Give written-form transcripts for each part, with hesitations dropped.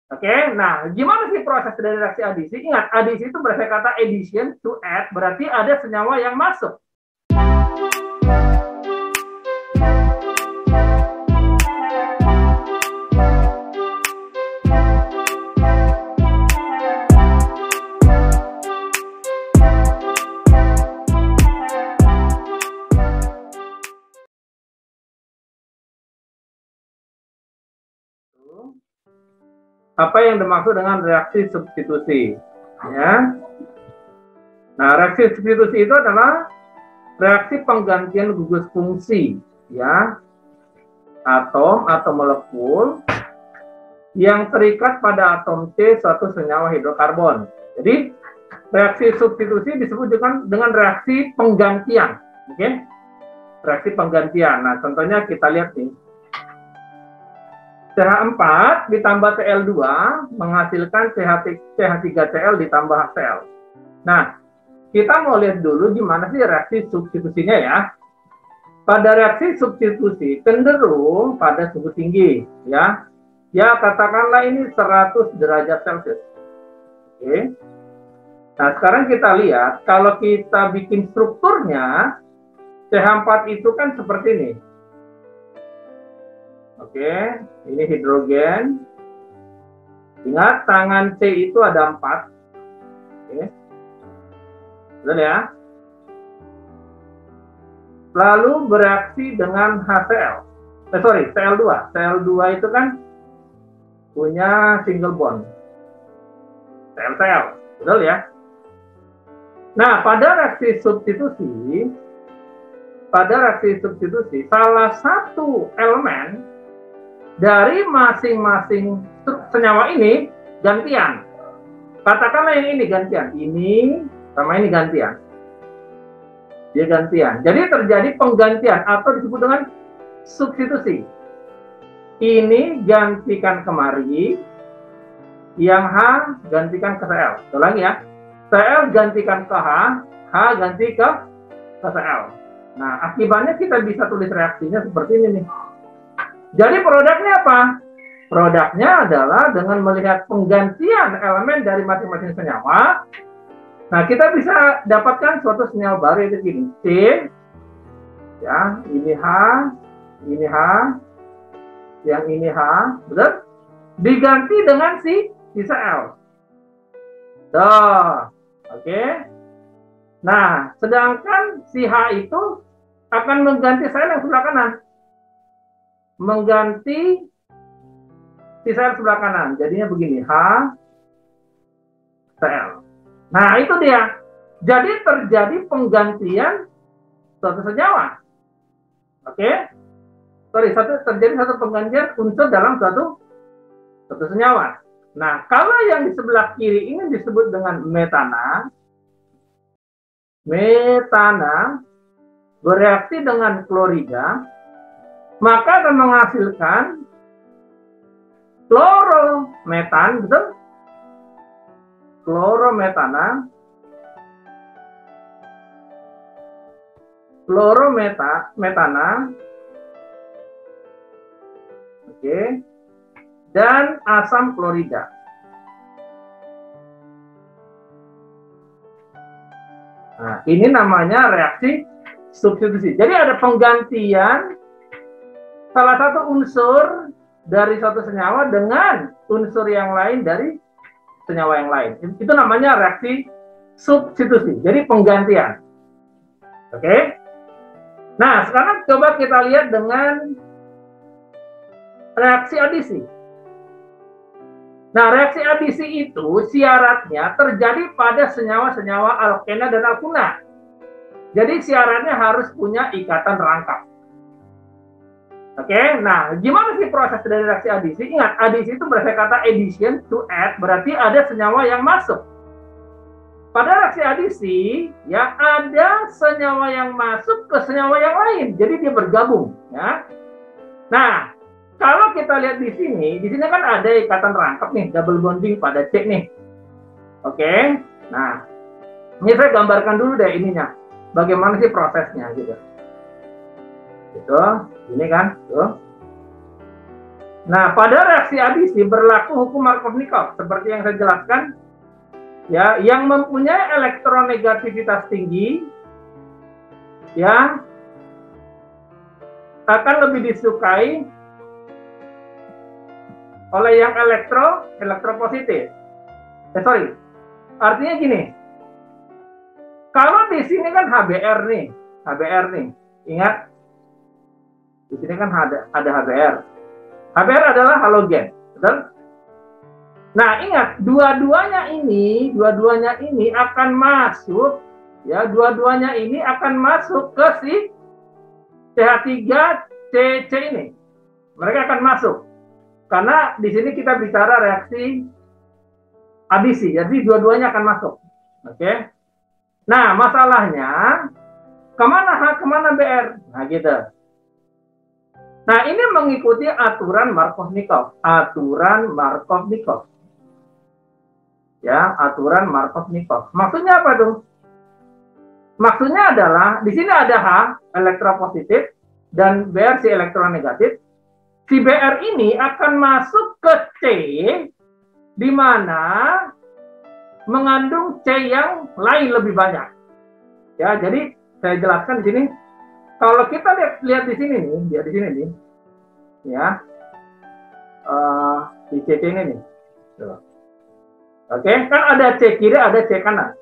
Oke, nah gimana sih proses dari reaksi adisi? Ingat, adisi itu berasal kata addition, to add, berarti ada senyawa yang masuk. Apa yang dimaksud dengan reaksi substitusi? Ya. Nah, reaksi substitusi itu adalah reaksi penggantian gugus fungsi, ya, atom atau molekul yang terikat pada atom C suatu senyawa hidrokarbon. Jadi, reaksi substitusi disebut dengan reaksi penggantian, oke? Reaksi penggantian. Nah, contohnya kita lihat nih. CH4 ditambah Cl2 menghasilkan CH3Cl ditambah HCl. Nah, kita mau lihat dulu gimana sih reaksi substitusinya ya. Pada reaksi substitusi cenderung pada suhu tinggi, ya. Ya, katakanlah ini 100 derajat Celcius. Oke. Nah, sekarang kita lihat, kalau kita bikin strukturnya, CH4 itu kan seperti ini. Oke, ini hidrogen. Ingat, tangan C itu ada 4. Oke. Betul ya? Lalu bereaksi dengan HCl. Cl2. Cl2 itu kan punya single bond. Cl. Betul ya? Nah, pada reaksi substitusi, salah satu elemen dari masing-masing senyawa ini gantian. Katakanlah yang ini gantian, ini sama ini gantian. Dia gantian. Jadi terjadi penggantian atau disebut dengan substitusi. Ini gantikan kemari, yang H gantikan ke Cl. Ulangi ya. Cl gantikan ke H ganti ke Cl. Nah, akibatnya kita bisa tulis reaksinya seperti ini nih. Jadi produknya apa? Produknya adalah dengan melihat penggantian elemen dari masing-masing senyawa. Nah, kita bisa dapatkan suatu senyawa baru itu gini. C, ya, ini H, yang ini H, betul? Diganti dengan si Cl. Tuh, oke. Nah, sedangkan si H itu akan mengganti Cl yang sebelah kanan. Mengganti sisa sebelah kanan. Jadinya begini, HCl. Nah, itu dia. Jadi terjadi penggantian suatu senyawa. Oke? Terjadi satu penggantian unsur dalam suatu senyawa. Nah, kalau yang di sebelah kiri ini disebut dengan metana. Metana bereaksi dengan klorida, maka akan menghasilkan klorometan, betul? Klorometana, oke, dan asam klorida. Nah, ini namanya reaksi substitusi. Jadi ada penggantian salah satu unsur dari suatu senyawa dengan unsur yang lain dari senyawa yang lain. Itu namanya reaksi substitusi. Jadi penggantian. Oke? Nah, sekarang coba kita lihat dengan reaksi adisi. Nah, reaksi adisi itu syaratnya terjadi pada senyawa-senyawa alkena dan alkuna. Jadi syaratnya harus punya ikatan rangkap. Oke, nah gimana sih proses dari reaksi adisi? Ingat, adisi itu berasal kata addition, to add, berarti ada senyawa yang masuk. Pada reaksi adisi, ya ada senyawa yang masuk ke senyawa yang lain, jadi dia bergabung. Ya. Nah, kalau kita lihat di sini kan ada ikatan rangkap nih, double bonding pada C nih. Oke, nah ini saya gambarkan dulu deh ininya, bagaimana sih prosesnya gitu. Gitu, ini kan, tuh. Nah, pada reaksi adisi berlaku hukum Markov-Nikov seperti yang saya jelaskan, ya, yang mempunyai elektronegativitas tinggi, ya, akan lebih disukai oleh yang elektropositif. Artinya gini, kalau di sini kan HBr nih, ingat, di sini kan ada HBr. HBr adalah halogen, betul? Nah, ingat, dua-duanya ini akan masuk, ya, dua-duanya ini akan masuk ke si CH3CC ini. Mereka akan masuk. Karena di sini kita bicara reaksi adisi, jadi dua-duanya akan masuk. Oke? Nah, masalahnya, kemana H, kemana BR? Nah, gitu. Nah, ini mengikuti aturan Markov-Nikov. Aturan Markov-Nikov. Ya, aturan Markov-Nikov. Maksudnya apa tuh? Maksudnya adalah, di sini ada H, elektropositif, dan BR si elektronegatif. Si BR ini akan masuk ke C, di mana mengandung C yang lain lebih banyak. Ya, jadi saya jelaskan di sini. Kalau kita lihat di sini nih, di sini nih, ya, di C ini nih. Oke, kan ada C kiri, ada C kanan.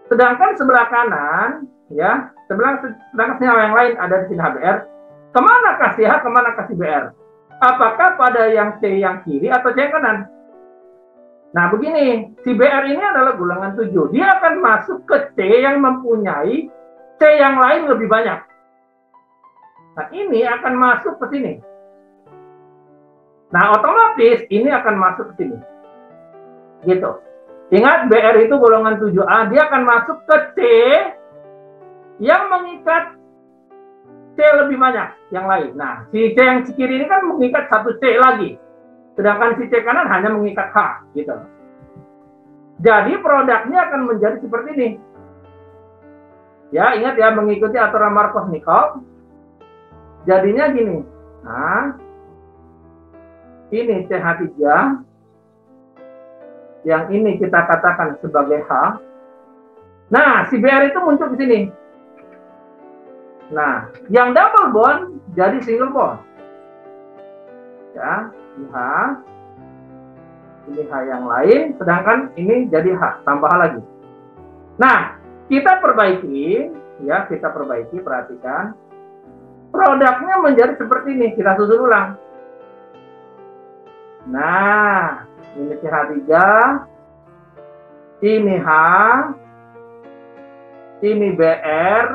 Sedangkan sebelah kanan, ya, sedangkan senyawa yang lain ada di sini HBr. Kemana kasih H, kemana kasih BR? Apakah pada yang C yang kiri atau C yang kanan? Nah, begini, si BR ini adalah golongan 7. Dia akan masuk ke C yang mempunyai C yang lain lebih banyak. Nah, ini akan masuk ke sini. Nah, otomatis ini akan masuk ke sini. Gitu. Ingat, BR itu golongan 7A, dia akan masuk ke C yang mengikat C lebih banyak yang lain. Nah, si C yang kiri ini kan mengikat satu C lagi. Sedangkan si C kanan hanya mengikat H. Gitu. Jadi, produknya akan menjadi seperti ini. Ya, ingat ya, mengikuti aturan Markov-Nikov. Jadinya gini. Nah, ini CH3. Yang ini kita katakan sebagai H. Nah, si BR itu muncul di sini. Nah, yang double bond jadi single bond. Ya, ini H. Ini H yang lain, sedangkan ini jadi H, tambah lagi. Nah, kita perbaiki, ya, perhatikan. Produknya menjadi seperti ini, kita susun ulang. Nah, ini CH3, ini H, ini BR,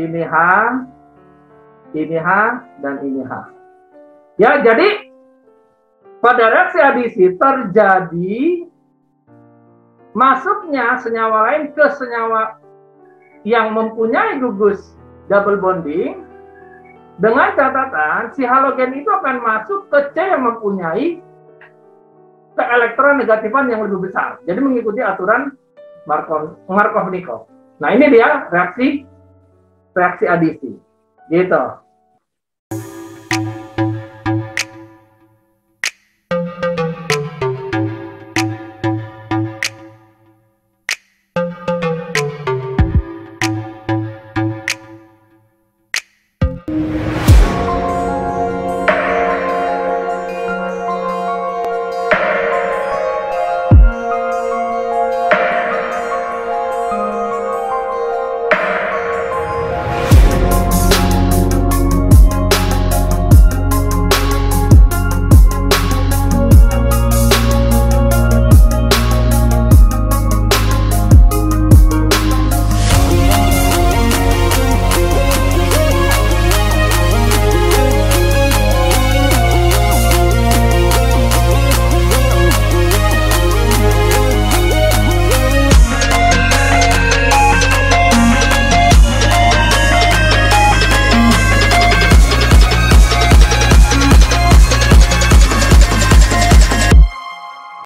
ini H, ini H, dan ini H. Ya, jadi pada reaksi adisi terjadi masuknya senyawa lain ke senyawa yang mempunyai gugus double bonding, dengan catatan si halogen itu akan masuk ke C yang mempunyai keelektronegatifan yang lebih besar. Jadi mengikuti aturan Markov-Nikov. Nah, ini dia reaksi adisi. Gitu.